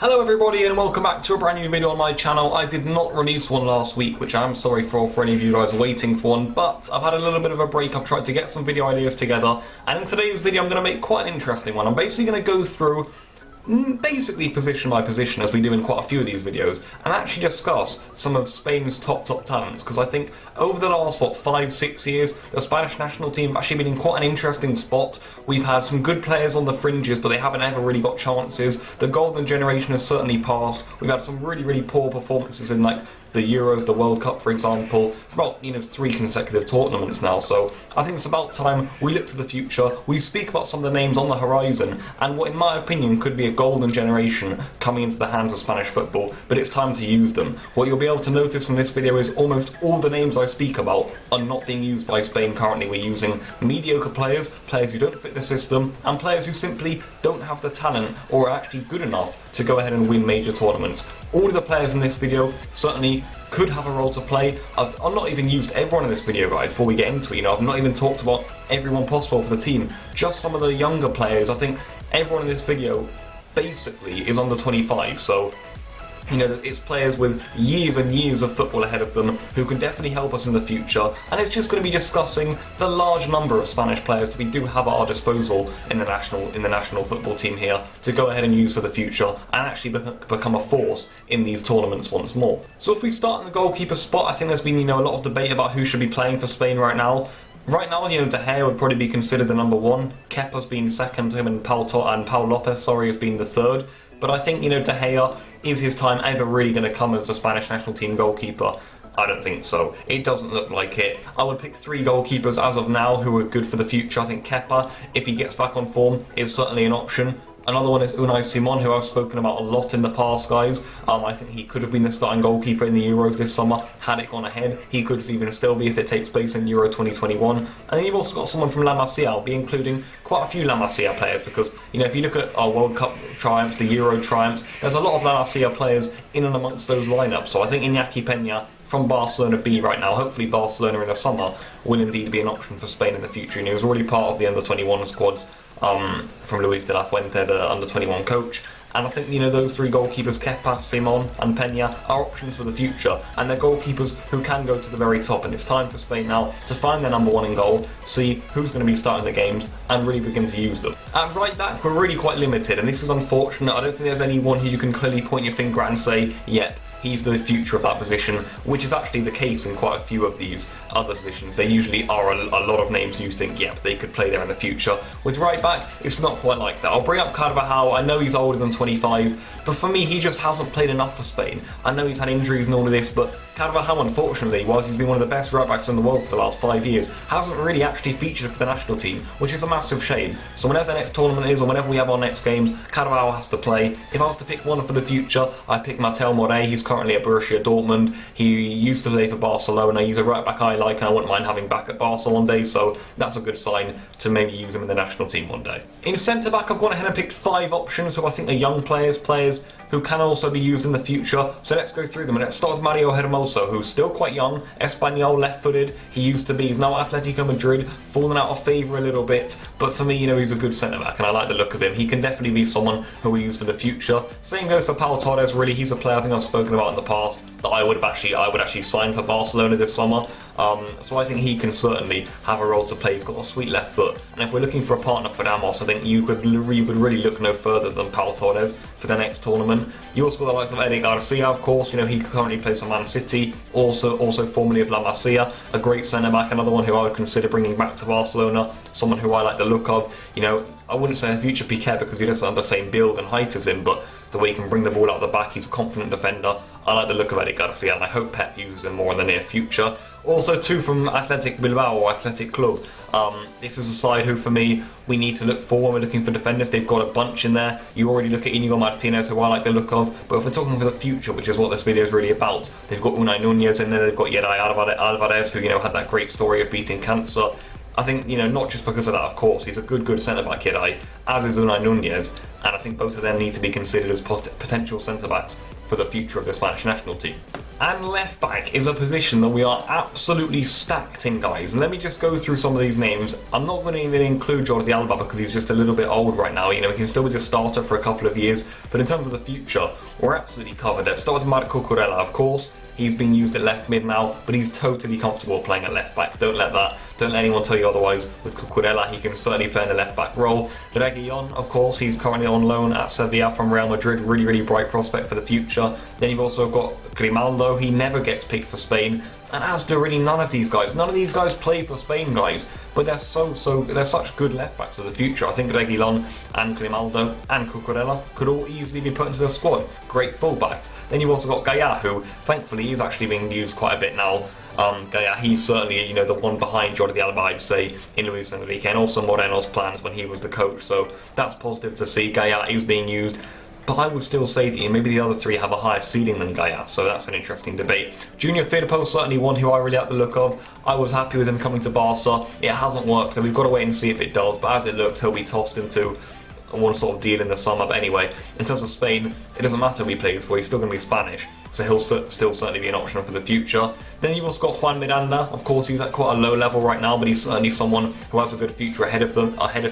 Hello everybody and welcome back to a brand new video on my channel. I did not release one last week, which I'm sorry for any of you guys waiting for one, but I've had a little bit of a break. I've tried to get some video ideas together, and in today's video I'm going to make quite an interesting one. I'm basically going to go through basically position by position, as we do in quite a few of these videos, and actually discuss some of Spain's top talents, because I think over the last 5-6 years the Spanish national team have actually been in quite an interesting spot. We've had some good players on the fringes, but they haven't ever really got chances. The golden generation has certainly passed. We've had some really poor performances in like the Euros, the World Cup, for example, for about 3 consecutive tournaments now. So I think it's about time we look to the future. We speak about some of the names on the horizon and what, in my opinion, could be a golden generation coming into the hands of Spanish football. But it's time to use them. What you'll be able to notice from this video is almost all the names I speak about are not being used by Spain currently. We're using mediocre players, players who don't fit the system, and players who simply don't have the talent or are actually good enough to go ahead and win major tournaments. All of the players in this video certainly could have a role to play. I've not even used everyone in this video, guys, before we get into it. I've not even talked about everyone possible for the team, just some of the younger players. I think everyone in this video basically is under 25, so it's players with years and years of football ahead of them who can definitely help us in the future, and it's just going to be discussing the large number of Spanish players that we do have at our disposal in the national football team here to go ahead and use for the future and actually become a force in these tournaments once more. So if we start in the goalkeeper spot, I think there's been a lot of debate about who should be playing for Spain right now. Right now, De Gea would probably be considered the number one. Kepa's been second to him, and Pau Lopez, has been the third. But I think, De Gea, is his time ever really going to come as the Spanish national team goalkeeper? I don't think so. It doesn't look like it. I would pick 3 goalkeepers as of now who are good for the future. I think Kepa, if he gets back on form, is certainly an option. Another one is Unai Simon, who I've spoken about a lot in the past, guys. I think he could have been the starting goalkeeper in the Euros this summer had it gone ahead. He could even still be if it takes place in Euro 2021. And then you've also got someone from La Masia. I'll be including quite a few La Masia players because, if you look at our World Cup triumphs, the Euro triumphs, there's a lot of La Masia players in and amongst those lineups. So I think Iñaki Peña from Barcelona B right now, hopefully Barcelona in the summer, will indeed be an option for Spain in the future. He was already part of the under-21 squads from Luis de la Fuente, the under-21 coach. And I think, those 3 goalkeepers, Kepa, Simon and Peña, are options for the future. And they're goalkeepers who can go to the very top. And it's time for Spain now to find their number 1 in goal, see who's going to be starting the games, and really begin to use them. At right back, we're really quite limited. And this is unfortunate. I don't think there's anyone who you can clearly point your finger at and say, yep, he's the future of that position, which is actually the case in quite a few of these other positions. There usually are a lot of names you think, yep, they could play there in the future. With right back, it's not quite like that. I'll bring up Carvajal. I know he's older than 25, but for me, he just hasn't played enough for Spain. I know he's had injuries and all of this, but Carvajal, unfortunately, whilst he's been one of the best right backs in the world for the last 5 years, hasn't really actually featured for the national team, which is a massive shame. So whenever the next tournament is, or whenever we have our next games, Carvajal has to play. If I was to pick one for the future, I'd pick Mikkel Moreno. He's currently at Borussia Dortmund. He used to play for Barcelona. He's a right back I like, and I wouldn't mind having back at Barca one day, so that's a good sign to maybe use him in the national team one day. In centre back, I've gone ahead and picked 5 options, so I think are young players who can also be used in the future. So let's go through them, and let's start with Mario Hermoso, who's still quite young, Espanyol, left-footed. He's now at Atletico Madrid, fallen out of favour a little bit, but for me, he's a good centre-back, and I like the look of him. He can definitely be someone who we use for the future. Same goes for Pau Torres, really. He's a player I think I've spoken about in the past that I would actually sign for Barcelona this summer. So I think he can certainly have a role to play. He's got a sweet left foot, and if we're looking for a partner for Ramos, I think you would really look no further than Pau Torres for the next tournament. You also got the likes of Eric Garcia, of course. He currently plays for Man City, also formerly of La Masia, a great centre-back, another one who I would consider bringing back to Barcelona, someone who I like the look of. I wouldn't say a future Piqué because he doesn't have the same build and height as him, but the way he can bring the ball out the back, he's a confident defender. I like the look of Eric Garcia, and I hope Pep uses him more in the near future. Also 2 from Athletic Bilbao, or Athletic Club. This is a side who, for me, we need to look for when we're looking for defenders. They've got a bunch in there. You already look at Inigo Martinez, who I like the look of, but if we're talking for the future, which is what this video is really about, they've got Unai Núñez in there, they've got Yeray Alvarez, who had that great story of beating cancer. I think, not just because of that, of course, he's a good centre-back kid, as is Unai Núñez, and I think both of them need to be considered as potential centre-backs for the future of the Spanish national team. And left back is a position that we are absolutely stacked in, guys. Let me just go through some of these names. I'm not going to even include Jordi Alba because he's just a little bit old right now. You know, he can still be the starter for a couple of years. But in terms of the future, we're absolutely covered. Let's start with Mikkel Karela, of course. He's being used at left mid now, but he's totally comfortable playing at left back. Don't let anyone tell you otherwise. With Karela, he can certainly play in the left back role. Reguilon, of course, he's currently on loan at Sevilla from Real Madrid. Really, really bright prospect for the future. Then you've also got Grimaldo. He never gets picked for Spain, and as do really none of these guys. None of these guys play for Spain, guys, but they're such good left backs for the future. I think Reguilon and Grimaldo and Karela could all easily be put into the squad. Great fullbacks. Then you've also got Gaya, who thankfully is actually being used quite a bit now. Gaya, he's certainly, you know, the one behind Jordi Alba, I'd say, in Luis Enrique, and also Moreno's plans when he was the coach. So that's positive to see. Gaya is being used. But I would still say that maybe the other three have a higher ceiling than Gaya, so that's an interesting debate. Junior Firpo, certainly one who I really like the look of. I was happy with him coming to Barca. It hasn't worked, so we've got to wait and see if it does, but as it looks, he'll be tossed into one sort of deal in the summer. But anyway, in terms of Spain, it doesn't matter who he plays for, he's still going to be Spanish, so he'll still certainly be an option for the future. Then you've also got Juan Miranda. Of course, he's at quite a low level right now, but he's certainly someone who has a good future ahead of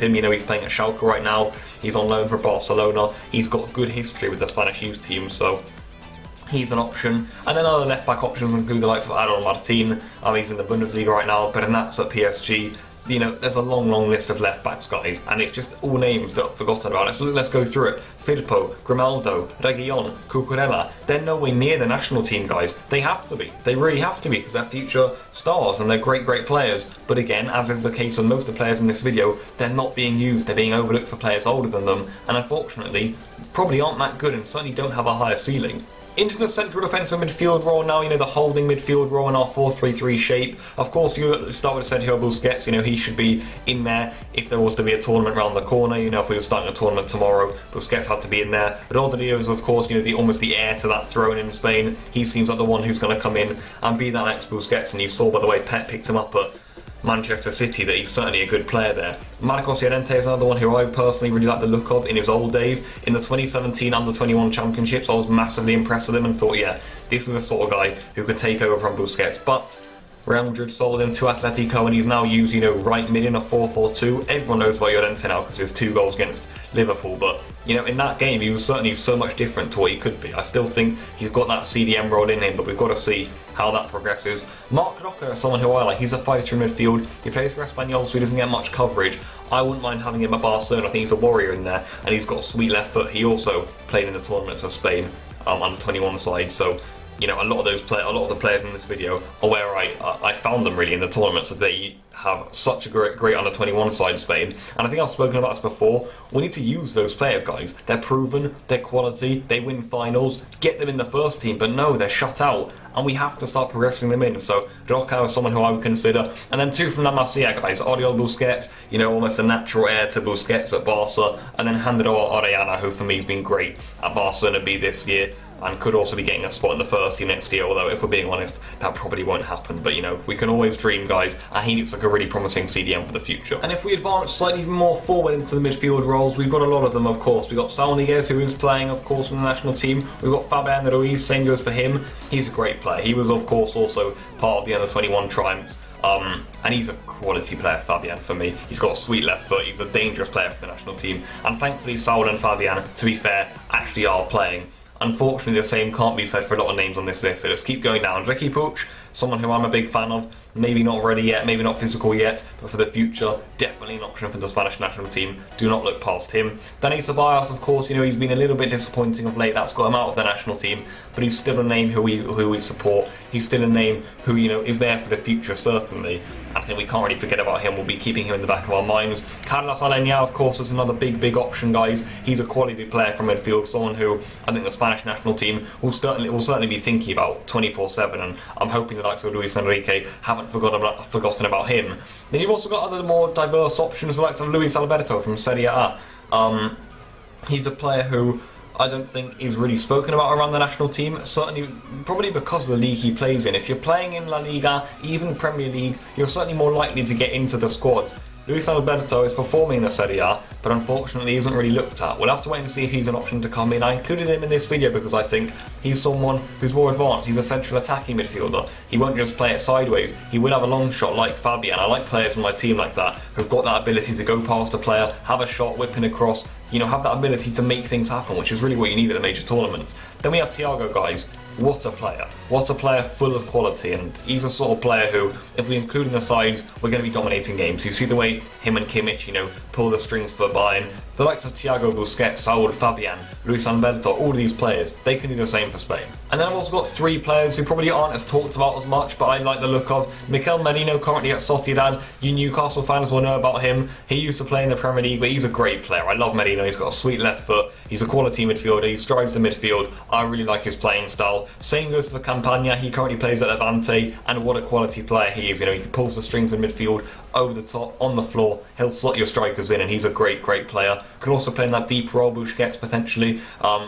him. You know, he's playing at Schalke right now. He's on loan for Barcelona. He's got good history with the Spanish youth team, so he's an option. And then other left back options include the likes of Aaron Martin. He's in the Bundesliga right now, but that's at PSG. You know, there's a long list of left backs, guys, and it's just all names that I've forgotten about. So let's go through it. Firpo, Grimaldo, Reguilon, Karela. They're nowhere near the national team, guys. They have to be. They really have to be, because they're future stars and they're great players. But again, as is the case with most of the players in this video, they're not being used. They're being overlooked for players older than them, and unfortunately, probably aren't that good and certainly don't have a higher ceiling. Into the central defensive midfield role now, you know, the holding midfield role in our 4-3-3 shape. Of course, you start with Sergio Busquets. You know, he should be in there if there was to be a tournament around the corner. You know, if we were starting a tournament tomorrow, Busquets had to be in there. But Rodrigo is, of course, you know, almost the heir to that throne in Spain. He seems like the one who's going to come in and be that next Busquets. And you saw, by the way, Pep picked him up at Manchester City, that he's certainly a good player there. Marcos Llorente is another one who I personally really like the look of in his old days. In the 2017 Under-21 Championships, I was massively impressed with him and thought, yeah, this is the sort of guy who could take over from Busquets. But Real Madrid sold him to Atletico, and he's now used, you know, right mid in a 4-4-2. Everyone knows about Llorente now because he has 2 goals against Liverpool, but you know, in that game he was certainly so much different to what he could be. I still think he's got that CDM role in him, but we've got to see how that progresses. Marc Roca is someone who I like. He's a fighter in midfield. He plays for Espanyol, so he doesn't get much coverage. I wouldn't mind having him at Barcelona. I think he's a warrior in there, and he's got a sweet left foot. He also played in the tournament for Spain under 21 side, so you know, a lot of the players in this video are where I found them really in the tournament, so they have such a great under 21 side in Spain. And I think I've spoken about this before. We need to use those players, guys. They're proven, they're quality, they win finals, get them in the first team, but no, they're shut out, and we have to start progressing them in. So Roca is someone who I would consider. And then 2 from La Masia, guys. Oriol Busquets, you know, almost a natural heir to Busquets at Barca, and then Jandro Orellana, who for me has been great at Barcelona B this year, and could also be getting a spot in the first team next year, although if we're being honest, that probably won't happen. But you know, we can always dream, guys, and he looks like a really promising CDM for the future. And if we advance slightly more forward into the midfield roles, we've got a lot of them, of course. We've got Saul Niguez, who is playing, of course, in the national team. We've got Fabian Ruiz, same goes for him. He's a great player. He was, of course, also part of the under-21 triumphs. And he's a quality player, Fabian, for me. He's got a sweet left foot. He's a dangerous player for the national team. And thankfully, Saul and Fabian, to be fair, actually are playing. Unfortunately, the same can't be said for a lot of names on this list, so let's keep going down. Ricky Puig, someone who I'm a big fan of, maybe not ready yet, maybe not physical yet, but for the future, definitely an option for the Spanish national team. Do not look past him. Dani Ceballos, of course, you know, he's been a little bit disappointing of late. That's got him out of the national team, but he's still a name who we support. He's still a name who, you know, is there for the future, certainly. I think we can't really forget about him. We'll be keeping him in the back of our minds. Carlos Alenia, of course, is another big option, guys. He's a quality player from midfield, someone who I think the Spanish national team will certainly be thinking about 24/7, and I'm hoping the likes of Luis Enrique haven't forgotten about him. Then you've also got other more diverse options, the likes of Luis Alberto from Serie A. He's a player who I don't think is really spoken about around the national team, certainly probably because of the league he plays in. If you're playing in La Liga, even Premier League, you're certainly more likely to get into the squads. Luis Alberto is performing in the Serie A, but unfortunately isn't really looked at. We'll have to wait and see if he's an option to come in. I included him in this video because I think he's someone who's more advanced. He's a central attacking midfielder. He won't just play it sideways. He will have a long shot like Fabian. I like players on my team like that who've got that ability to go past a player, have a shot, whipping across, you know, have that ability to make things happen, which is really what you need at the major tournaments. Then we have Thiago, guys. What a player. What a player full of quality, and he's a sort of player who, if we include in the sides, we're going to be dominating games. You see the way him and Kimmich, you know, pull the strings for Bayern. The likes of Thiago, Busquets, Saúl, Fabian, Luis Enrique, all of these players, they can do the same for Spain. And then I've also got three players who probably aren't as talked about as much, but I like the look of. Mikkel Moreno, currently at Sociedad. You Newcastle fans will know about him. He used to play in the Premier League, but he's a great player. I love Moreno. He's got a sweet left foot. He's a quality midfielder. He strives the midfield. I really like his playing style. Same goes for Campagna. He currently plays at Levante, and what a quality player he is. You know, he pulls the strings in midfield, over the top, on the floor. He'll slot your strikers in, and he's a great player. Could also play in that deep role, Busquets potentially.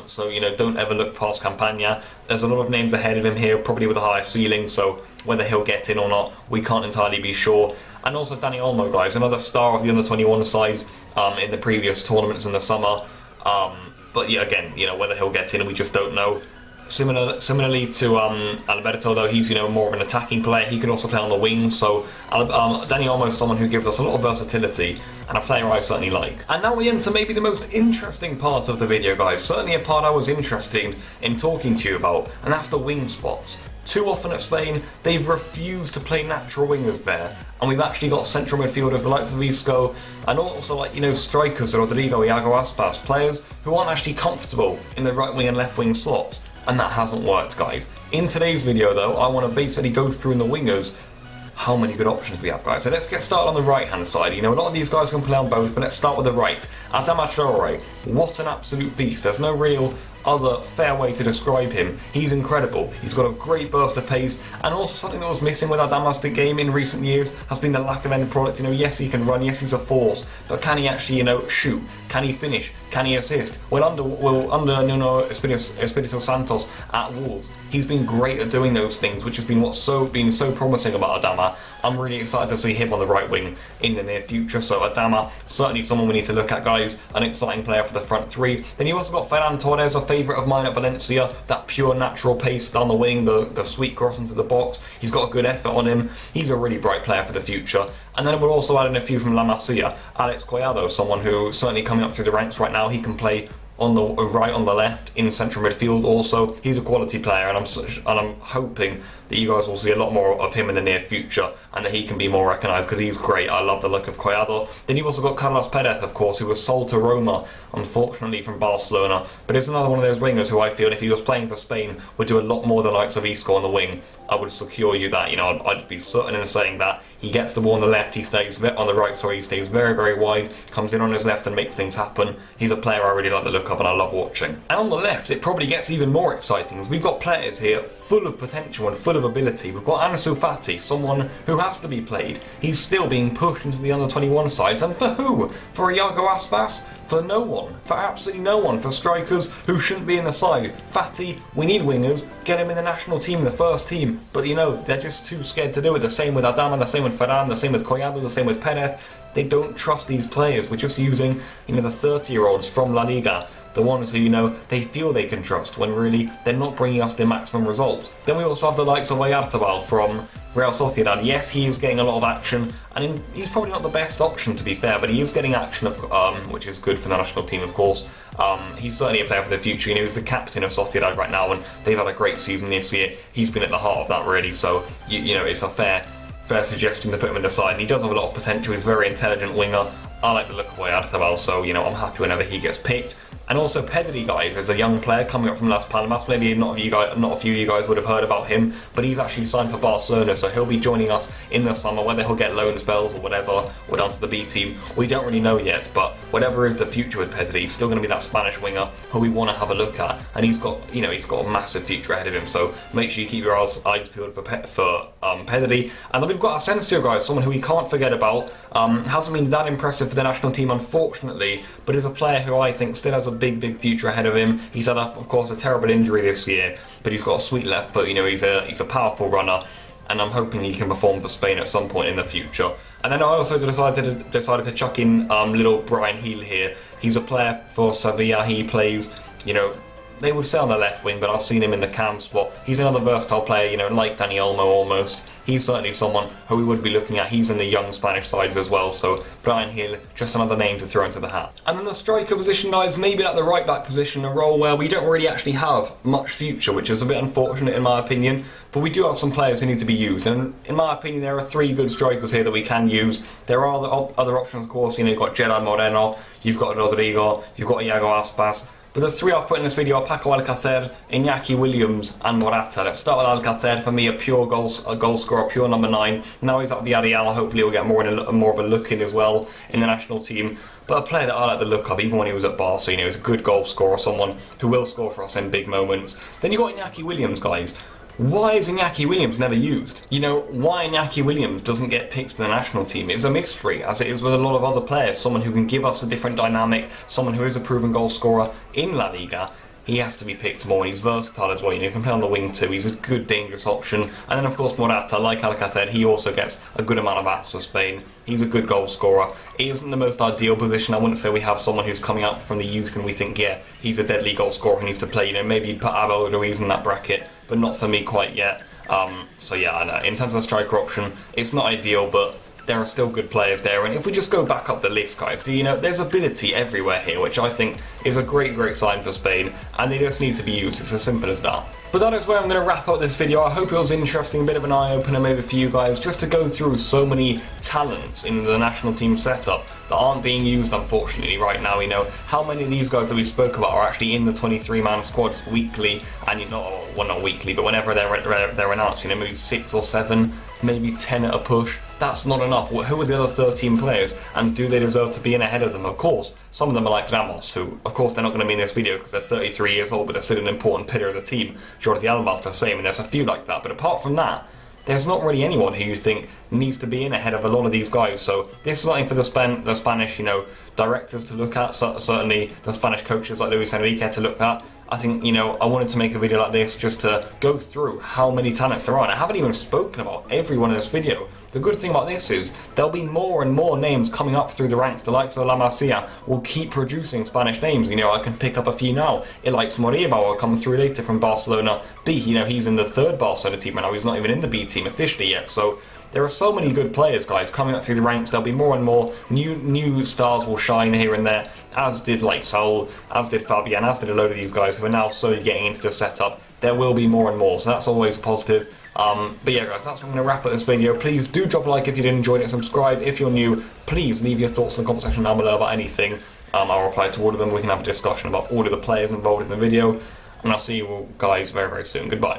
So, you know, don't ever look past Campagna. There's a lot of names ahead of him here, probably with a higher ceiling, so whether he'll get in or not, we can't entirely be sure. And also Dani Olmo, guys, another star of the under-21 sides in the previous tournaments in the summer. But yeah, again, you know, whether he'll get in, we just don't know. Similarly to Alberto, though, he's, you know, more of an attacking player. He can also play on the wing, so Dani Olmo is someone who gives us a lot of versatility and a player I certainly like. And now we enter maybe the most interesting part of the video, guys. Certainly a part I was interested in talking to you about, and that's the wing spots. Too often at Spain, they've refused to play natural wingers there, and we've actually got central midfielders, the likes of Isco, and also, like, you know, strikers, Rodrigo, Iago Aspas, players who aren't actually comfortable in the right wing and left wing slots. And that hasn't worked, guys. In today's video, though, I want to basically go through in the wingers how many good options we have, guys. So let's get started on the right-hand side. You know, a lot of these guys can play on both, but let's start with the right. Adama Traoré, what an absolute beast. There's no real other fair way to describe him. He's incredible. He's got a great burst of pace, and also something that was missing with Adama's game in recent years has been the lack of end product. You know, yes, he can run, yes, he's a force, but can he actually, you know, shoot? Can he finish? Can he assist? Well, under Nuno Espirito Santos at Wolves, he's been great at doing those things, which has been so promising about Adama. I'm really excited to see him on the right wing in the near future. So Adama, certainly someone we need to look at, guys. An exciting player for the front three. Then you also got Ferran Torres, a favourite of mine at Valencia. That pure natural pace down the wing, the sweet cross into the box. He's got a good effort on him. He's a really bright player for the future. And then we're also adding a few from La Masia. Alex Collado, someone who certainly coming up through the ranks right now. He can play on the right, on the left, in central midfield also. He's a quality player, and I'm hoping that you guys will see a lot more of him in the near future, and that he can be more recognised, because he's great. I love the look of Collado. Then you've also got Carlos Perez, of course, who was sold to Roma, unfortunately, from Barcelona, but it's another one of those wingers who I feel, if he was playing for Spain, would do a lot more than the likes of Isco on the wing. I would secure you that, you know, I'd be certain in saying that. He gets the ball on the left, he stays on the right, sorry, he stays very wide, comes in on his left and makes things happen. He's a player I really like the look of, and I love watching. And on the left, it probably gets even more exciting, as we've got players here full of potential and full of ability. We've got Ansu Fati, someone who has to be played. He's still being pushed into the under-21 sides, and for who? For Iago Aspas? For no one. For absolutely no one. For strikers who shouldn't be in the side. Fati, we need wingers. Get him in the national team, the first team. But, you know, they're just too scared to do it. The same with Adama, the same with Ferran, the same with Collado, the same with Perez. They don't trust these players. We're just using, you know, the 30-year-olds from La Liga. The ones who, you know, they feel they can trust, when really they're not bringing us the maximum results. Then we also have the likes of Oyarzabal from Real Sociedad. Yes, he is getting a lot of action, and he's probably not the best option, to be fair, but he is getting action, which is good for the national team, of course. He's certainly a player for the future. You know, he's the captain of Sociedad right now, and they've had a great season this year. He's been at the heart of that, really, so, you know, it's a fair suggestion to put him in the side, and he does have a lot of potential. He's a very intelligent winger. I like the look of Oyarzabal, so, you know, I'm happy whenever he gets picked. And also Pedri, guys, is a young player coming up from Las Palmas. Maybe not a few of you guys would have heard about him, but he's actually signed for Barcelona, so he'll be joining us in the summer. Whether he'll get loan spells or whatever, or down to the B team, we don't really know yet. But whatever is the future with Pedri, he's still going to be that Spanish winger who we want to have a look at, and he's got a massive future ahead of him. So make sure you keep your eyes peeled for Pedri. And then we've got Asensio, guys, someone who we can't forget about. Hasn't been that impressive for the national team, unfortunately, but is a player who I think still has a big future ahead of him. He's had, of course, a terrible injury this year, but he's got a sweet left foot. You know, he's a powerful runner, and I'm hoping he can perform for Spain at some point in the future. And then I also decided to chuck in little Brian Heel here. He's a player for Sevilla. He plays, you know, they would say on the left wing, but I've seen him in the cam spot. He's another versatile player, you know, like Dani Olmo almost. He's certainly someone who we would be looking at. He's in the young Spanish sides as well, so Brian Hill, just another name to throw into the hat. And then the striker position, guys, maybe at the right back position, a role where we don't really actually have much future, which is a bit unfortunate in my opinion, but we do have some players who need to be used, and in my opinion there are 3 good strikers here that we can use. There are other options, of course. You know, you've got Mikkel Moreno, you've got Rodrigo, you've got Iago Aspas. But the 3 I've put in this video are Paco Alcácer, Naki Williams and Morata. Let's start with Alcácer. For me, a goal scorer, pure number 9. Now he's at Villarreal, hopefully he'll get more of a look in as well in the national team. But a player that I like the look of, even when he was at Barca, you know, he's a good goal scorer, someone who will score for us in big moments. Then you've got Naki Williams, guys. Why is Naki Williams never used? You know, why Naki Williams doesn't get picked to the national team is a mystery, as it is with a lot of other players. Someone who can give us a different dynamic, someone who is a proven goal scorer in La Liga. He has to be picked more, and he's versatile as well. You know, he can play on the wing too. He's a good, dangerous option. And then, of course, Morata, like Alcácer, he also gets a good amount of apps for Spain. He's a good goal scorer. It isn't the most ideal position. I wouldn't say we have someone who's coming up from the youth and we think, yeah, he's a deadly goal scorer who needs to play. You know, maybe you'd put Abel Ruiz in that bracket, but not for me quite yet. So yeah, I know. In terms of striker option, it's not ideal, but there are still good players there, and if we just go back up the list, guys, you know, there's ability everywhere here, which I think is a great sign for Spain, and they just need to be used. It's as simple as that. But that is where I'm going to wrap up this video. I hope it was interesting, a bit of an eye-opener maybe for you guys, just to go through so many talents in the national team setup that aren't being used, unfortunately, right now. You know, how many of these guys that we spoke about are actually in the 23-man squads weekly, and you know, well, not weekly, but whenever they're announced, you know, maybe 6 or 7, maybe 10 at a push. That's not enough. Who are the other 13 players, and do they deserve to be in ahead of them? Of course, some of them are like Ramos, who, of course, they're not going to be in this video because they're 33 years old, but they're still an important pillar of the team. Jordi Alba's the same, and there's a few like that. But apart from that, there's not really anyone who you think needs to be in ahead of a lot of these guys. So this is something for the Spanish, you know, directors to look at. Certainly the Spanish coaches like Luis Enrique to look at. I think, you know, I wanted to make a video like this just to go through how many talents there are. And I haven't even spoken about everyone in this video. The good thing about this is there'll be more and more names coming up through the ranks. The likes of La Masia will keep producing Spanish names. You know, I can pick up a few now. It likes Moriba will come through later from Barcelona B. You know, he's in the 3rd Barcelona team right now. He's not even in the B team officially yet. So there are so many good players, guys, coming up through the ranks. There'll be more and more new stars will shine here and there, as did like Saul, as did Fabian, as did a load of these guys who are now slowly getting into the setup. There will be more and more, so that's always positive. But yeah, guys, that's what I'm going to wrap up this video. Please do drop a like if you did enjoy it, subscribe if you're new. Please leave your thoughts in the comment section down below about anything. I'll reply to all of them. We can have a discussion about all of the players involved in the video, and I'll see you all guys very, very soon. Goodbye.